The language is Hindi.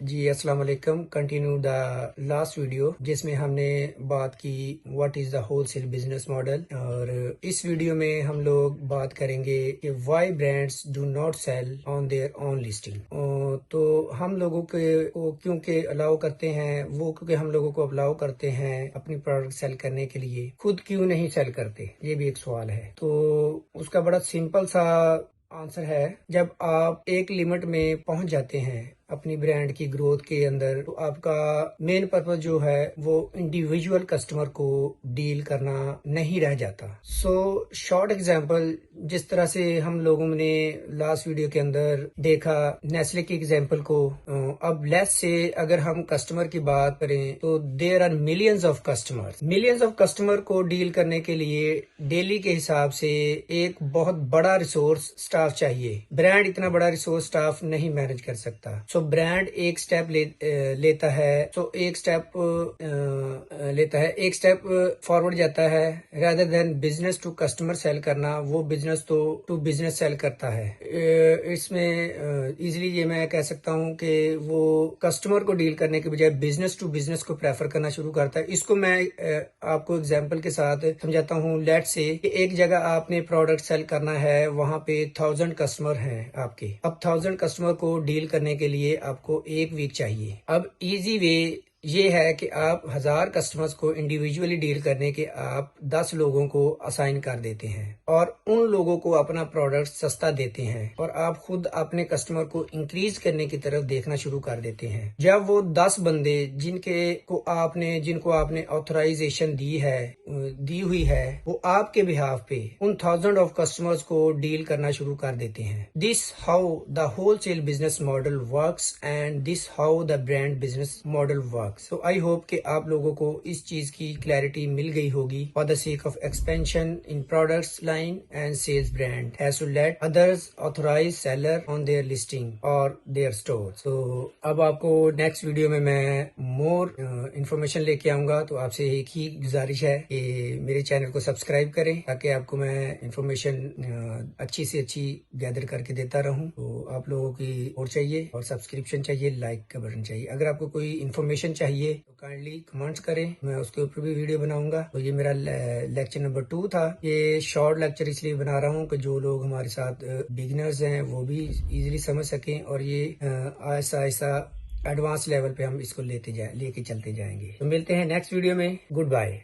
जी अस्सलाम वालेकुम। कंटिन्यू द लास्ट वीडियो जिसमें हमने बात की what is the wholesale business model, और इस वीडियो में हम लोग बात करेंगे कि why brands do not sell on their own listing. तो हम लोगों को क्योंकि अलाउ करते हैं वो, क्योंकि हम लोगों को अलाउ करते हैं अपनी प्रोडक्ट सेल करने के लिए, खुद क्यों नहीं सेल करते, ये भी एक सवाल है। तो उसका बड़ा सिंपल सा आंसर है, जब आप एक लिमिट में पहुंच जाते हैं अपनी ब्रांड की ग्रोथ के अंदर, तो आपका मेन पर्पस जो है वो इंडिविजुअल कस्टमर को डील करना नहीं रह जाता। शॉर्ट एग्जांपल, जिस तरह से हम लोगों ने लास्ट वीडियो के अंदर देखा नेस्ले की एग्जांपल को, अब लेस से अगर हम कस्टमर की बात करें तो there are millions of customer को डील करने के लिए डेली के हिसाब से एक बहुत बड़ा रिसोर्स स्टाफ चाहिए। ब्रांड इतना बड़ा रिसोर्स स्टाफ नहीं मैनेज कर सकता। ब्रांड एक स्टेप लेता है, एक स्टेप फॉरवर्ड जाता है। Rather than business to customer sell करना, वो बिजनेस टू बिजनेस सेल करता है। इसमें इजीली ये मैं कह सकता हूँ कि वो कस्टमर को डील करने के बजाय बिजनेस टू बिजनेस को प्रेफर करना शुरू करता है। इसको मैं आपको एग्जाम्पल के साथ समझाता हूँ। लेट्स से एक जगह आपने प्रोडक्ट सेल करना है, वहां पे 1000 कस्टमर हैं आपके। अब 1000 कस्टमर को डील करने के लिए आपको एक वीक चाहिए। अब इजी वे ये है कि आप 1000 कस्टमर्स को इंडिविजुअली डील करने के आप 10 लोगों को असाइन कर देते हैं और उन लोगों को अपना प्रोडक्ट सस्ता देते हैं, और आप खुद अपने कस्टमर को इंक्रीज करने की तरफ देखना शुरू कर देते हैं। जब वो 10 बंदे जिनको आपने ऑथराइजेशन दी हुई है, वो आपके बिहाफ पे उन 1000 ऑफ कस्टमर्स को डील करना शुरू कर देते हैं। This how the wholesale business model works and this how the brand business model works. So I hope कि आप लोगों को इस चीज की क्लैरिटी मिल गई होगी। For the sake of expansion in products line and sales, brand has to let others authorise seller on their listing और देयर स्टोर। तो अब आपको नेक्स्ट वीडियो में मैं मोर इंफॉर्मेशन लेके आऊंगा। तो आपसे एक ही गुजारिश है कि मेरे चैनल को सब्सक्राइब करें, ताकि आपको मैं इंफॉर्मेशन अच्छी से अच्छी गैदर करके देता रहूं। तो आप लोगों की और चाहिए, और सब्सक्रिप्शन चाहिए, लाइक का बटन चाहिए। अगर आपको कोई इंफॉर्मेशन चाहिए तो काइंडली कमेंट्स करें, मैं उसके ऊपर भी वीडियो बनाऊंगा। तो ये मेरा लेक्चर नंबर 2 था। ये शॉर्ट लेक्चर इसलिए बना रहा हूँ कि जो लोग हमारे साथ बिगिनर्स हैं वो भी इजीली समझ सकें, और ये आहिस्ता आहिस्ता एडवांस लेवल पे हम इसको लेके चलते जाएंगे। तो मिलते हैं नेक्स्ट वीडियो में। Good bye.